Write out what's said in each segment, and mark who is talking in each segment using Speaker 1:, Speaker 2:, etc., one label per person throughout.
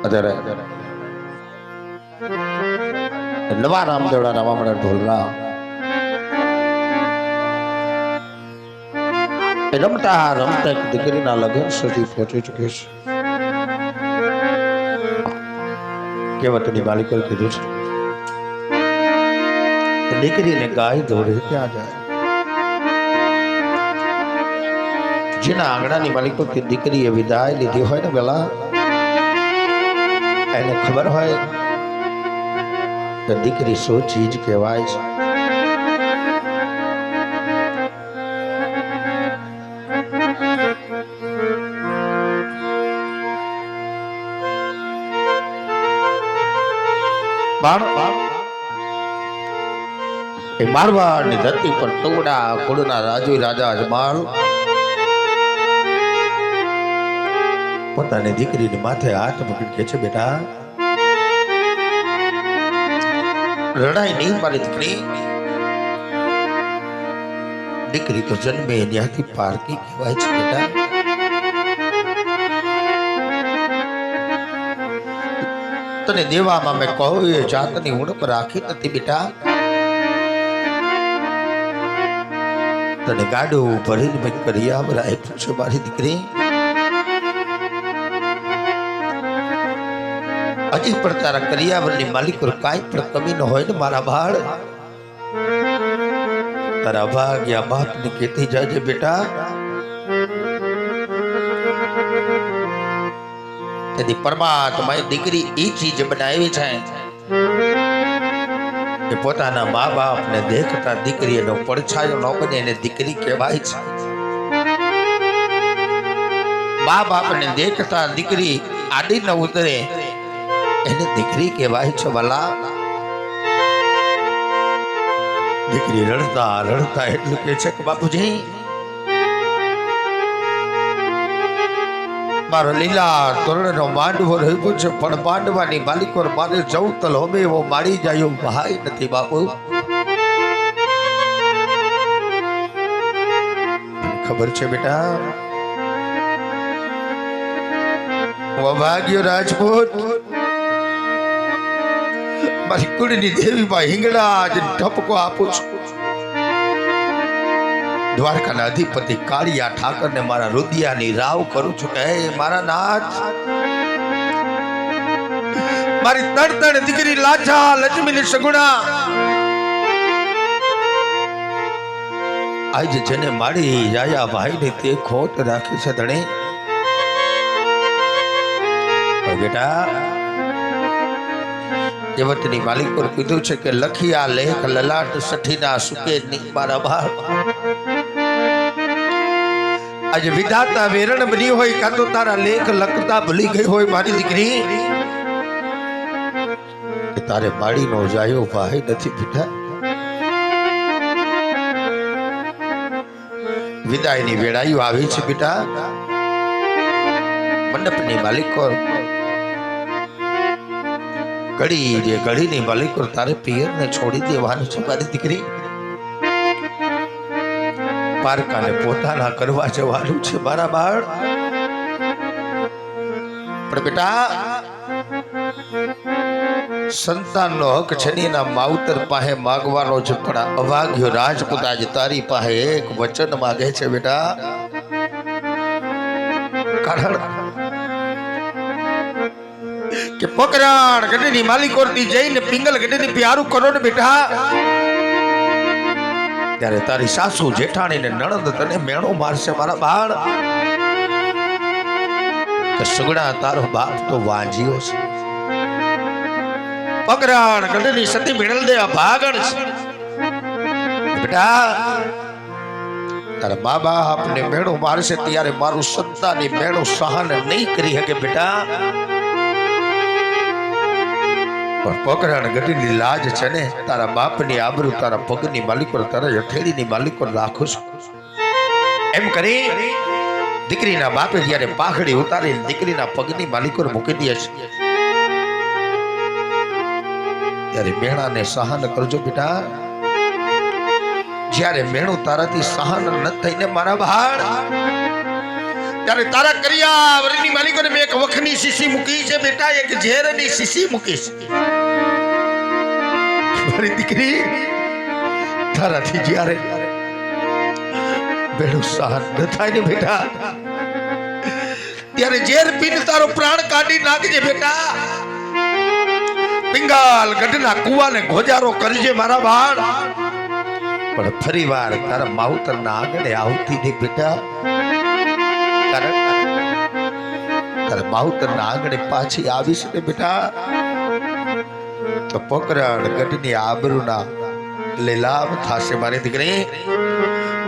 Speaker 1: અત્યારે નવા રામદેવડા નવા મળે ઢોલના રમતા રમતા એક દીકરીના લગ્ન સુધી પહોંચી ચૂકી છે. કહેવતની માલિકોએ કીધું છે દીકરીને ગાય દોડે ત્યાં જાય. જેના આંગણાની માલિકો કે દીકરીએ વિદાય લીધી હોય ને પેલા એને ખબર હોય કે દીકરી શું ચીજ કહેવાય છે. એ મારવાડની ધરતી પર ટુકડા કુળના રાજુ રાજા અજમાલ પોતાની દીકરીની માથે હાથ મૂકીને કહે છે બેટા રડાઈ નહીં મારી દીકરી. દીકરી તો જન્મે ત્યાંથી પારકી કહેવાય છે બેટા. તને દેવામાં મેં કહું એ જાતની ઉણપ રાખી નથી બેટા. તને ગાડું ભરીને મેં કરિયાવર આપ્યું છે મારી દીકરી. હજી પણ તારા કરિયાવરની માલિકો કાંઈ પણ કમી ન હોય ને મારા બાળ. તારા ભાગ્યા બાપને કહેતી જાજે બેટા. તેથી પરમાત્માએ દીકરી એ ચીજ બનાવી છે કે પોતાના મા બાપને દેખતા દીકરી એનો પડછાયો ન બને એને દીકરી કહેવાય છે. મા બાપને દેખતા દીકરી આડી ન ઉતરે એને દીકરી કહેવાય છે. વાલા દીકરી રડતા રડતા એટલું કે છે કે બાપુજી મારો લીલા તોરણનો માંડવો રહ્યો છે પણ માંડવાની માલિકો મારે જવતલ હોમે એવો મારી જાય ભાઈ નથી બાપુ. ખબર છે બેટા હું ભાગ્યો રાજપૂત મારી કુળની દેવીમાં હિંગડા જ ઠપકો આપું છું. દ્વારકાના અધિપતિ કાળિયા ઠાકરને મારા રુદિયાની રાવ કરું છું કે મારા નાથ મારી તડતડ દીકરી લાજા લક્ષ્મીની સગુણા આજ જેને મારી જાયા ભાઈને તે ખોટ રાખી છે ધણે. બેટા કહેવતની માલિકો કીધું છે કે લખિયા લેખ લલાટ સઠીના સુકે ની મારા બાળ. આજે વિધાતા વેરણ બની હોય કાં તો તારા લેખ લખતા ભૂલી ગઈ હોય મારી દીકરી કે તારે માડીનો જાયો ભાઈ નથી બેટા. વિદાયની વેળાયું આવી છે બેટા. મંડપની માલિકો ઘડીની માલિકો તારે પિયરને છોડી દેવાનું છે મારી દીકરી. પારકાને પોતાના કરવા જવાનું છે મારા બાળ. પણ બેટા સંતાનનો હક છે ને એના માવતર પાસે માગવાનો છે. પણ અભાગ્યો રાજપૂત આજે તારી પાસે એક વચન માગે છે બેટા. કારણ કે પકરાણ ગઢની માલિકોથી જઈને પિંગલ ગઢની પ્યારું કરો ને બેટા ત્યારે તારી સાસુ જેઠાણી ને નણંદ તને મેણો મારશે મારા બાળ. કે સુગડા તારો બાપ તો વાંજ્યો છે. પકરાણ ગઢની સતી મેળલ દે ભાગણ છે બેટા. તારા મા બાપને મેણો મારશે ત્યારે મારું સંતાની મેણો સહન નહીં કરી શકે બેટા. પણ પકરાણ ગઢની લાજ છે ને તારા બાપની આબરૂ તારા પગની માલિકો તારા હથેળીની માલિકો રાખો છું. એમ કરી દીકરીના બાપે જ્યારે પાઘડી ઉતારી દીકરીના પગની માલિકો મૂકી દે છે ત્યારે મેણાને સહન કરજો બેટા. જ્યારે મેણું તારાથી સહન ન થઈને મારા ભાળ ત્યારે તારા કરિયા વરની માલિકોને મેં એક વખની શીશી મૂકી છે બેટા, એક ઝેરની શીશી મૂકી છે મારી દીકરી. તારાથી જ્યારે બેડું સહન ન થાય ને બેટા, ત્યારે ઝેર પીને તારો પ્રાણ કાઢી નાખજે બેટા. પિંગાલ ગઢના કુવાને ગોજારો કરજે મારા બાળ, પણ ફરી વાર તારા માવતરના આંગણે આવતી નહીં બેટા. કારણ તારા માવતરના આંગણે પાછી આવીશ ને બેટા, તો પોકરણ ગઢની આબરૂના લીલામ થાશે મારી દીકરી.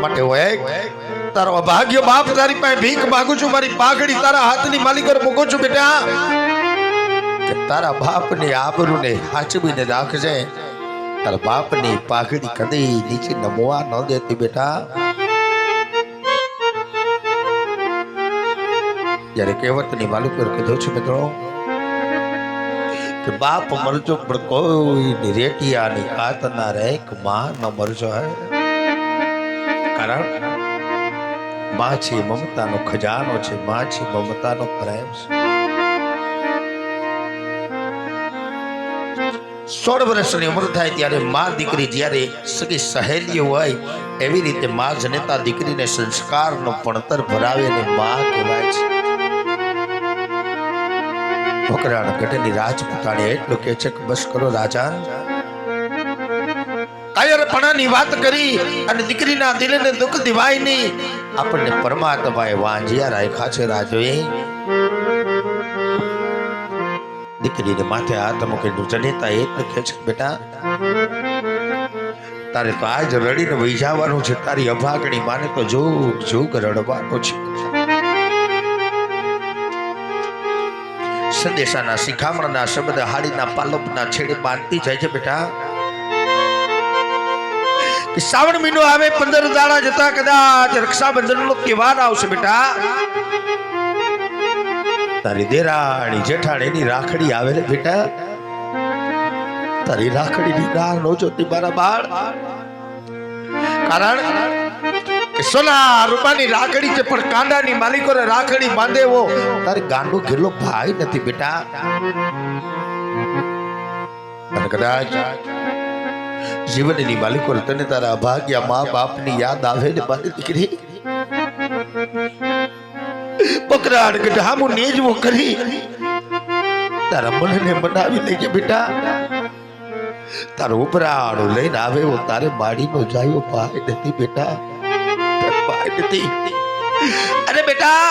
Speaker 1: માટે હોય તારો અભાગ્ય બાપ તારી પાસે ભીખ માંગુ છું, મારી પાઘડી તારા હાથની માલિક પર મૂકું છું બેટા, કે તારા બાપની આબરૂને હાચવીને રાખજે. તારા બાપની પાઘડી કદી નીચે નમવા ન દેતી બેટા. જ્યારે કહેવતની માલિક પર કીધું છે મિત્રો કે બાપ મરજો પણ કોઈ રેટિયાની કાત ના રહે, માં ન મરજો હે. કારણ માં છે મમતાનો ખજાનો છે, માં છે મમતાનો પ્રેમ છે. 16 વર્ષની ઉંમર થાય ત્યારે માં દીકરી જ્યારે સગી સહેલી હોય એવી રીતે માં જનેતા દીકરીને સંસ્કારનો ભણતર ભરાવે અને માં કહેવાય છે. પોકરણ ગઢની રાજપૂતાણી એટલું કહે છે કે બસ કરો રાજા, કાયરપણાની વાત કરી અને દીકરીના દિલને દુઃખ દિવાય નહીં. આપણને પરમાત્માએ વાંજિયા રાખ્યા છે રાજોએ. દીકરીને માથે હાથ મૂકીને જનેતા એટલું કહે છે બેટા તારે તો આજ રડીને વહી જવાનું છે, તારી અભાગણી માને તો જોગ જોગ રડવાનું છે. સંદેશાના શિખામણના શબ્દ હાડીના પાલવના છેડે બાંધતી જાય છે બેટા. કે શ્રાવણ મહિનો આવે 15 દાડા જતા કદાચ રક્ષાબંધનનો તહેવાર આવશે બેટા. તારી દેરાણી જેઠાણીની રાખડી આવે ને બેટા, તારી રાખડીની રાહ નો જોતી મારા બાળ. કારણ કે સોના રૂપાની રાખડી છે, પણ કાંડાની માલિકોને રાખડી બાંધેવો તારે ગાંડો ઘેલો ભાઈ નથી બેટા. અને કદાચ જીવનની માલિકો તને તારા અભાગ્યા મા બાપની યાદ આવે ને મારી દીકરી, પકરાડ ગઢામુ નેજવો કરી તારા મનને બનાવી લેજે બેટા. તારો ઉપરાળો લઈને આવે એવો તારે માડીનો જાયો ભાઈ નથી બેટા, ભાઈ નથી. અરે બેટા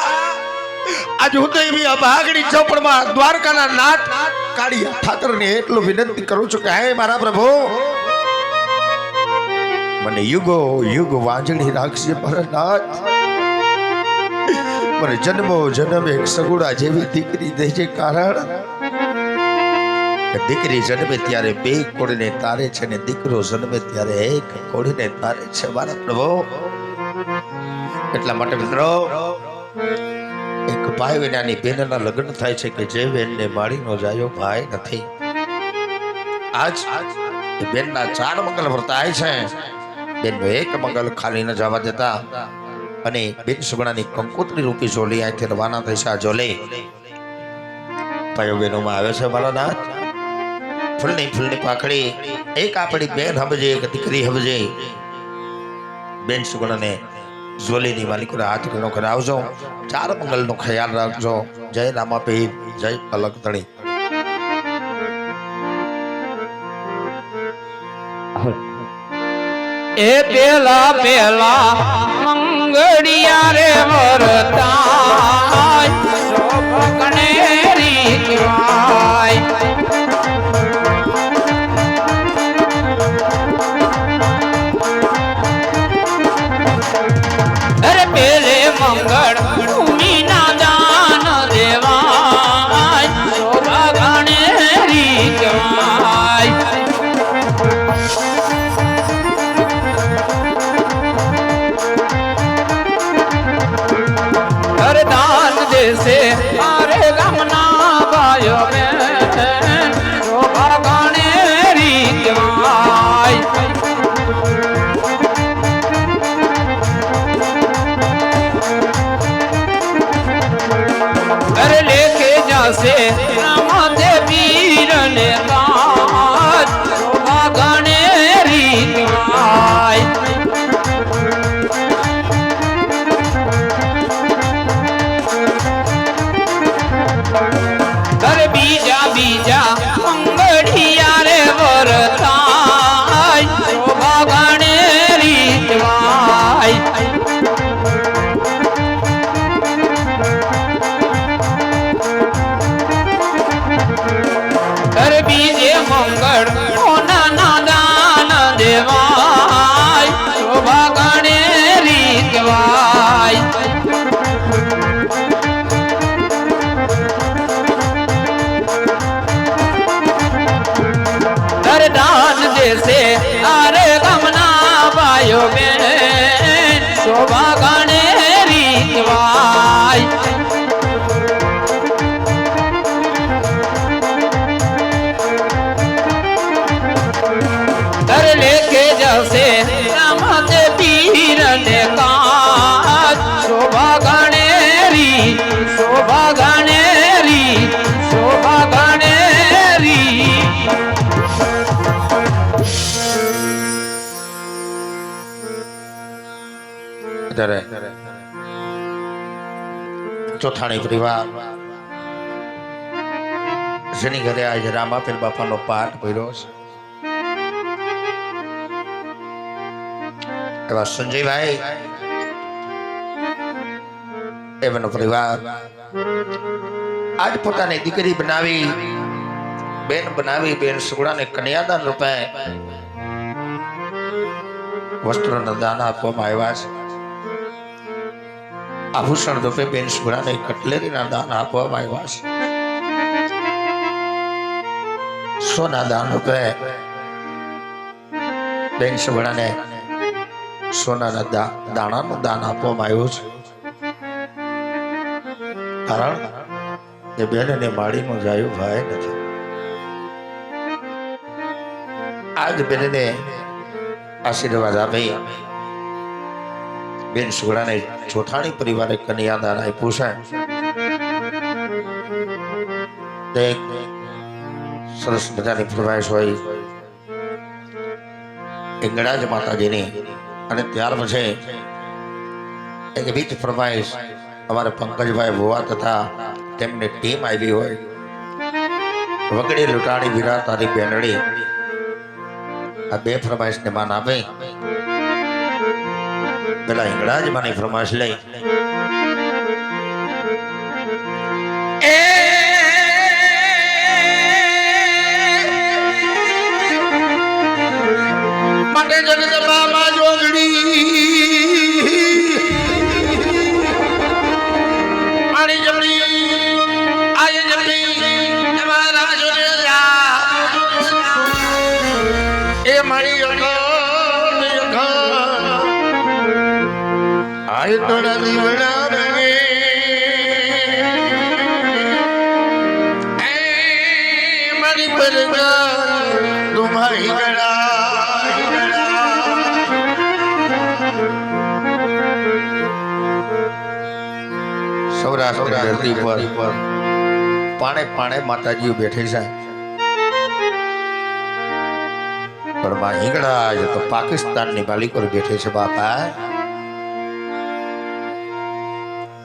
Speaker 1: આજ હું તો એવી અભાગણી ચોપડમાં દ્વારકાના નાથ કાળિયા ઠાકરને એટલું વિનંતી કરું છું કે હે મારા પ્રભુ, મને યુગો યુગ વાંજણી રાખશે મારા નાથ. મને જન્મો જન્મ એક સગુડા જેવી દીકરી દેજે. કારણ કે દીકરી જન્મે ત્યારે 2 કોળીને તારે છે ને દીકરો જન્મે ત્યારે 1 કોળીને તારે છે મારા પ્રભુ. એટલા માટે મિત્રો એક ભાઈ વિનાની બેનના લગ્ન થાય છે કે જે બેનને માળીનો જાયો ભાઈ નથી. આજ બેનના 4 મંગલ વર્તાય છે, બેનનો 1 મંગલ ખાલી ન જવા દેતા. અને બેન સુગણાની કંકોત્રી રૂપી ઝોલી અહીંથી રવાના થઈ છે. આ ઝોલે ભાઈઓ બહેનોમાં આવે છે મારા નાથ. ફૂલની પાખડી એક આપણી બેન હબજે, એક દીકરી હબજે. બેન સુગણાને ઝોલીની માલિકોને હાથ ઘણો કરાવજો. 4 મંગલનો ખ્યાલ રાખજો. જય રામાપીર, જય અલગ તળી.
Speaker 2: એ પેલા પેલા મંગળિયા રે વરતાય ભગણે રીતવાય. અરે પેલે મંગળ ભૂમિના દાન દેવાય ભગણે રીતવાય. અરે શોભા ગણે રીતવાય ઘર લેકે જશે રામદે પીર ને કાજ શોભા ગણેરી શોભા ગણેરી શોભા ગણેરી
Speaker 1: ત્યારે ચોથાણી પરિવાર જેની ઘરે આજે રામાપીર બાપાનો પાઠ ભર્યો છે એવા સંજયભાઈ એમનો પરિવાર આજ પોતાની દીકરી બનાવી બેન સુગડાને કન્યાદાન રૂપે વસ્ત્રોના દાન આપવામાં આવ્યા છે આભૂષણ રૂપે બેન સુગડાને કટલેરીના દાન આપવામાં આવ્યા છે સોના દાન રૂપે બેન સુગડાને સોનાના દાણાનું દાન આપવામાં આવ્યું છે કારણ કે બેનને માળીનું જાયું ભાઈ નથી આજ બેનને આશીર્વાદ આપી બેન સુગડાને ચોથાણી પરિવારે કન્યાદાન આપ્યું છે એક સરસ મજાની ફરમાઈશ હોય હિંગળાજ માતાજીની અને ત્યાર પછી એક બીજ ફરમાઈશ અમારે પંકજભાઈ ભુવા તથા તેમની ટીમ આવી હોય વગડી લૂંટાણી વીરા તારી બેનડી આ બે ફરમાઈશને માન આપે પેલા હિંગળાજ માની ફરમાઈશ લઈ માટે જગદંબા જોગડી મારી જમડી આય જમડી તમારા જોડે એ મારી આય તોડા દીવડા બને એ મારી પરગા તમારી ગળા સૌરાષ્ટ્ર ધરતી પર પાણે પાણે માતાજીઓ બેઠી છે પણ માં હિંગળા તો પાકિસ્તાનની માલિકો બેઠી છે બાપા